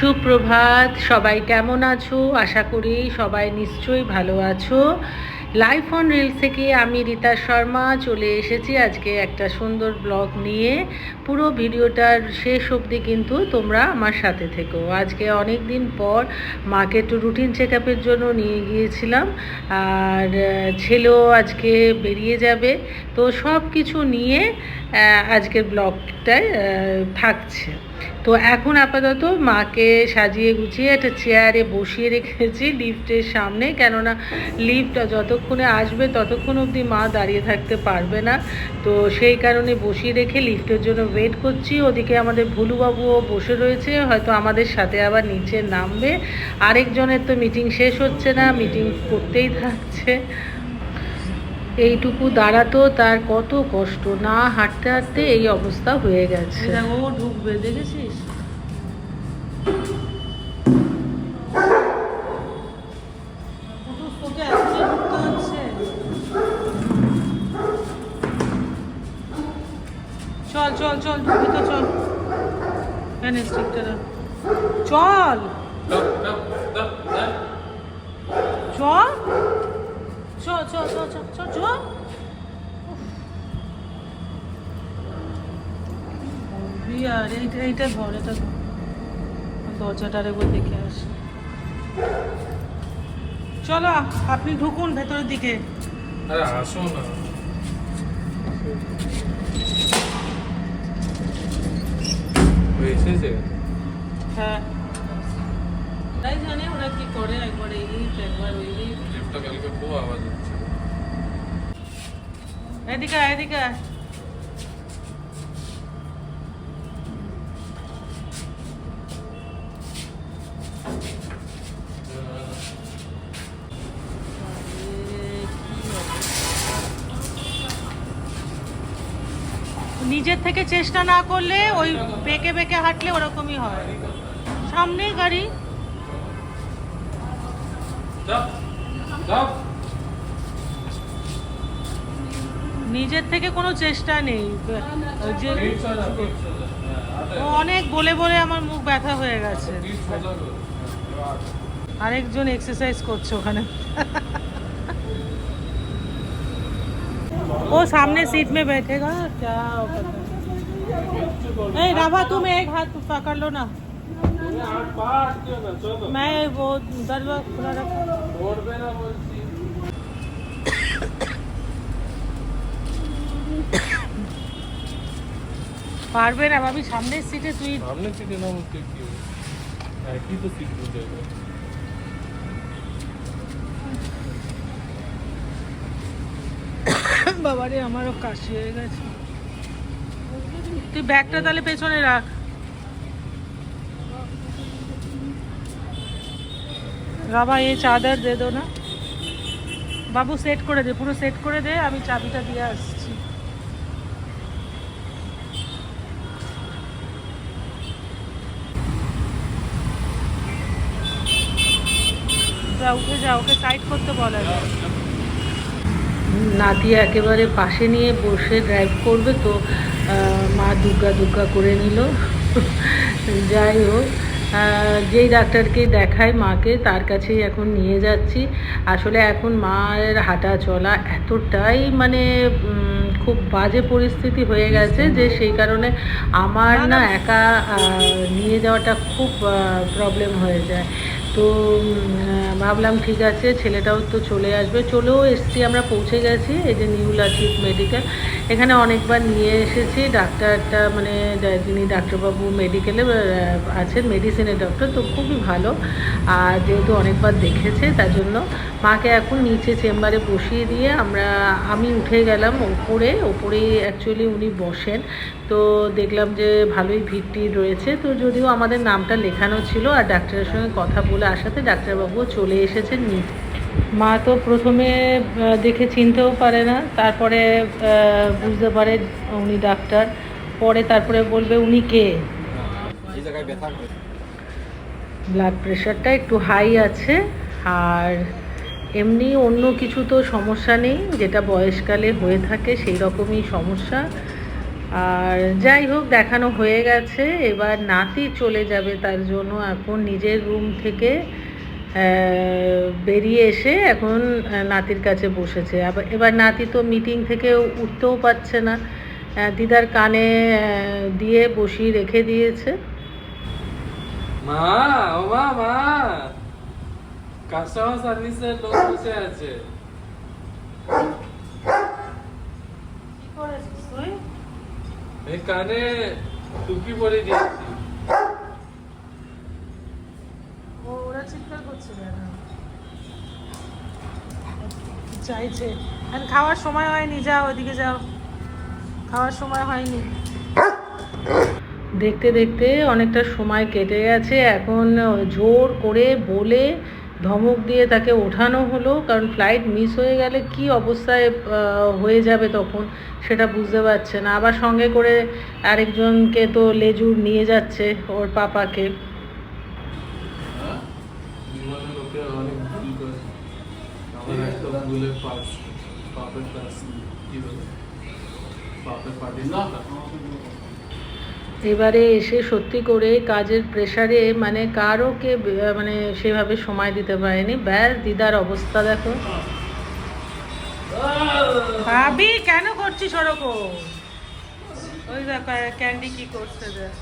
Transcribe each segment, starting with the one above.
সুপ্রভাত, সবাই কেমন আছো? আশা করি সবাই নিশ্চয়ই ভালো আছো। লাইফ অন রিলস থেকে আমি রীতা শর্মা চলে এসেছি আজকে একটা সুন্দর ব্লগ নিয়ে। পুরো ভিডিওটার শেষ অবধি কিন্তু তোমরা আমার সাথে থেকো। আজকে অনেক দিন পর মাকে একটু রুটিন চেক আপের জন্য নিয়ে গিয়েছিলাম, আর ছেলেও আজকে বেরিয়ে যাবে। তো সব কিছু নিয়ে আজকের ব্লগটায় থাকছে। তো এখন আপাতত মাকে সাজিয়ে গুছিয়ে একটা চেয়ারে বসিয়ে রেখেছি লিফটের সামনে, কেননা লিফট যতক্ষণে আসবে ততক্ষণ অবধি মা দাঁড়িয়ে থাকতে পারবে না। তো সেই কারণে বসিয়ে রেখে লিফটের জন্য ওয়েট করছি। ওদিকে আমাদের ভুলুবাবুও বসে রয়েছে, হয়তো আমাদের সাথে আবার নিচে নামবে। আরেকজনের তো মিটিং শেষ হচ্ছে না, মিটিং করতেই থাকছে। এইটুকু দাঁড়াতো তার কত কষ্ট, না হাঁটতে হাঁটতে এই অবস্থা হয়ে গেছে। ও ঢুকবে, দেখেছিস? চল চল চল, ঢুকবি তো চল। চল চল চল চল চল চল চল চল। আর এইটা ধর, এটা দরজাটা আরেকবার দেখে আসি। চলো আপনি ঢুকুন ভেতরের দিকে। আরে আসো না। এসেছে? হ্যাঁ, তাই জানে ওরা কি করে, একবার এই লিফট একবার ওই লিফট। লিফটটা কালকে খুব আওয়াজ হচ্ছে। এদিকে এদিকে। নিজের থেকে চেষ্টা না করলে ওই বেঁকে বেঁকে হাঁটলে ওরকমই হয়। সামনে গাড়ি। নিজের থেকে কোনো চেষ্টা নেই। যে অনেক বলে বলে আমার মুখ ব্যথা হয়ে গেছে। আরেকজন এক্সারসাইজ করছে ওখানে। वो सामने सीट में बैठेगा क्या पता। नहीं राभा, तुम एक हाथ पकड़ लो ना, मैं वो दरवाजा खुला रखा। পারবে না ভাবি, সামনের সিটে তুই। সামনের সিটে না বলতে কি হবে, একই তো সিট বুঝে যাবে। বাবারে আমারও কাশি হয়ে গেছে। তুই ব্যাগটা তাহলে পেছনে রাখ। রাভা এই চাদর দে দো না বাবু, সেট করে দে, পুরো সেট করে দে, আমি চাবিটা দিয়ে আসছি। যা উঠে যা, ওকে সাইড করতে বলা যায়। নাতি একেবারে পাশে নিয়ে বসে ড্রাইভ করবে, তো মা দুগ্গা দুগ্গা করে নিল। যাই হোক, যেই ডাক্তারকে দেখায় মাকে তার কাছেই এখন নিয়ে যাচ্ছি। আসলে এখন মায়ের হাঁটা চলা এতটাই মানে খুব বাজে পরিস্থিতি হয়ে গেছে যে সেই কারণে আমার না একা নিয়ে যাওয়াটা খুব প্রবলেম হয়ে যায়। তো ভাবলাম ঠিক আছে, ছেলেটাও তো চলে আসবে, চলেও এসছি, আমরা পৌঁছে গেছি। এই যে নিউ লাচিত মেডিকেল, এখানে অনেকবার নিয়ে এসেছি। ডাক্তারটা মানে যিনি ডাক্তারবাবু মেডিকেলে আছেন, মেডিসিনের ডক্টর, তো খুবই ভালো। আর যেহেতু অনেকবার দেখেছে তার জন্য মাকে এখন নিচে চেম্বারে বসিয়ে দিয়ে আমি উঠে গেলাম ওপরেই অ্যাকচুয়ালি উনি বসেন। তো দেখলাম যে ভালোই ভিড় রয়েছে, তো যদিও আমাদের নামটা লেখানো ছিল, আর ডাক্তারের সঙ্গে কথা বলে আসাতে ডাক্তারবাবুও চলে এসেছেন নিচে। মা তো প্রথমে দেখে চিনতেও পারে না, তারপরে বুঝতে পারে উনি ডাক্তার, পরে তারপরে বলবে উনি কে। ব্লাড প্রেশারটা একটু হাই আছে, আর এমনি অন্য কিছু তো সমস্যা নেই, যেটা বয়সকালে হয়ে থাকে সেই রকমই সমস্যা। আর যাই হোক, দেখানো হয়ে গেছে। এবার নাতি চলে যাবে, তার জন্য এখন নিজের রুম থেকে বেরিয়ে এসে এখন নাতির কাছে বসেছে। এবার নাতি তো মিটিং থেকে উঠতেও পারছে না, দিদার কানে দিয়ে বসিয়ে রেখে দিয়েছে। মা, ও মা, মা, কাস্টমার সার্ভিসের লোক বসে আছে। কি করেছিস তুই? এই কানে টুপি পরে দিয়েছি। ওরা চিৎকার করছে কেন? চাইছে। আর খাওয়ার সময় হয়নি, যাও ওদিকে যাও, খাওয়ার সময় হয়নি। দেখতে দেখতে অনেকটা সময় কেটে গেছে। এখন জোর করে বলে ধমক দিয়ে তাকে ওঠানো হলো, কারণ ফ্লাইট মিস হয়ে গেলে কি অবস্থায় হয়ে যাবে তখন সেটা বুঝতে পারছে না। আবার সঙ্গে করে আরেকজনকে তো লেজুর নিয়ে যাচ্ছে, ওর পাপাকে। জীবনে লোকে অনেক ভুল করে। আমার একটা ভুলের পার্স, পাপের পার্স, কি বলে? পাপের পার্টি না। এবারে এসে সত্যি করে কাজের প্রেশারে মানে কারোকে মানে সেভাবে সময় দিতে পারেনি। ব্যাস, দিদার অবস্থা দেখো। ভাবি কেন করছিস ওরকম? ওই দেখো ক্যান্ডি কি করছে দেখ।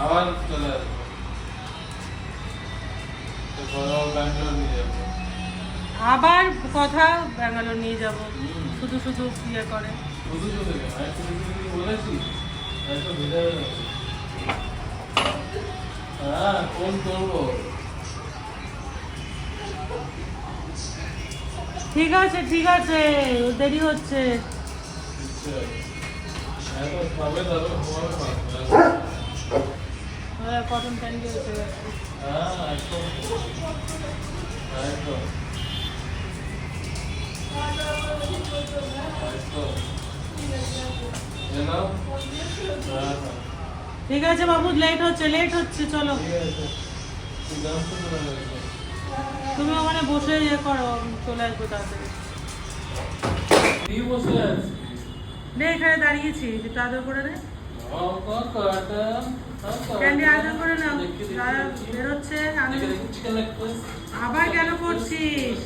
আবার চলে আসবো। তো ঘরেও ব্যাঙ্গালোর নিয়ে যাবো। আবার কথা ব্যাঙ্গালোর নিয়ে যাব, শুধু শুধু ইয়ে করে। শুধু শুধু কেন? আমি শুধু শুধু কি বলেছি? আমি তো ভেজা হয়ে যাবো। হ্যাঁ, ফোন করবো। ঠিক আছে ঠিক আছে, দেরি হচ্ছে। হ্যাঁ, তো খাবে তারপর ঘুমাবে না। কটন ক্যান্ডি হচ্ছে। হ্যাঁ, একদম। একদম। একদম। এ নাও। হ্যাঁ, হ্যাঁ। ঠিক আছে বাবু, লেট হচ্ছে, চলো। ঠিক আছে। তুই জানতো তো না এরকম। তুমি ওখানে বসে ইয়ে করো, আমি চলে আসবো তাড়াতাড়ি। তুই বসে আছিস? নে, এখানে দাঁড়িয়েছি, একটু আদর করে নে। ক্যান্ডি আদর করে নাও, যারা বেরোচ্ছে। আবার কেন করছিস?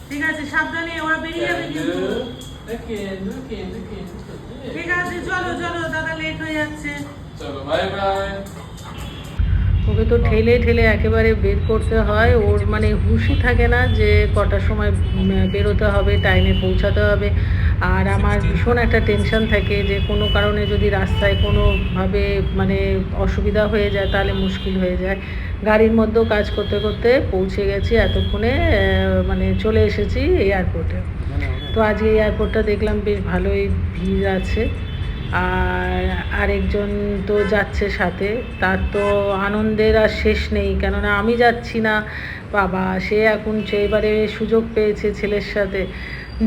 ঠিক আছে, সাবধানে, ওরা বেরিয়ে যাবে কিন্তু। ঠিক আছে, চলো চলো, দাদা লেট হয়ে যাচ্ছে। চলো, বাই বাই। ওকে তো ঠেলে ঠেলে একেবারে বের করতে হয়। ওর মানে হুঁশই থাকে না যে কটার সময় বেরোতে হবে, টাইমে পৌঁছাতে হবে। আর আমার ভীষণ একটা টেনশন থাকে যে কোনো কারণে যদি রাস্তায় কোনোভাবে মানে অসুবিধা হয়ে যায় তাহলে মুশকিল হয়ে যায়। গাড়ির মধ্যেও কাজ করতে করতে পৌঁছে গেছি এতক্ষণে, মানে চলে এসেছি এয়ারপোর্টে। তো আজকে এয়ারপোর্টটা দেখলাম বেশ ভালোই ভিড় আছে। আর আরেকজন তো যাচ্ছে সাথে, তার তো আনন্দের আর শেষ নেই, কেননা আমি যাচ্ছি না। বাবা, সে এখন এবারে সুযোগ পেয়েছে ছেলের সাথে।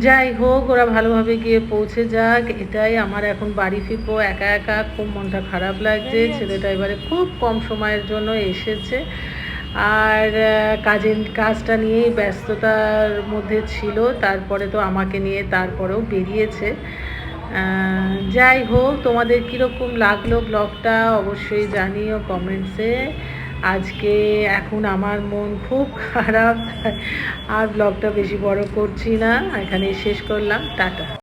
যাই হোক, ওরা ভালোভাবে গিয়ে পৌঁছে যাক, এটাই আমার এখন বাড়ি ফিরবো একা একা, খুব মনটা খারাপ লাগছে। ছেলেটা এবারে খুব কম সময়ের জন্য এসেছে, আর কাজটা নিয়েই ব্যস্ততার মধ্যে ছিল। তারপরে তো আমাকে নিয়ে তারপরেও বেরিয়েছে। যাই হোক, তোমাদের কীরকম লাগলো ব্লগটা অবশ্যই জানিও কমেন্টসে। আজকে এখন আমার মন খুব খারাপ, আর ব্লগটা বেশি বড় করছি না, এখানেই শেষ করলাম। টাটা।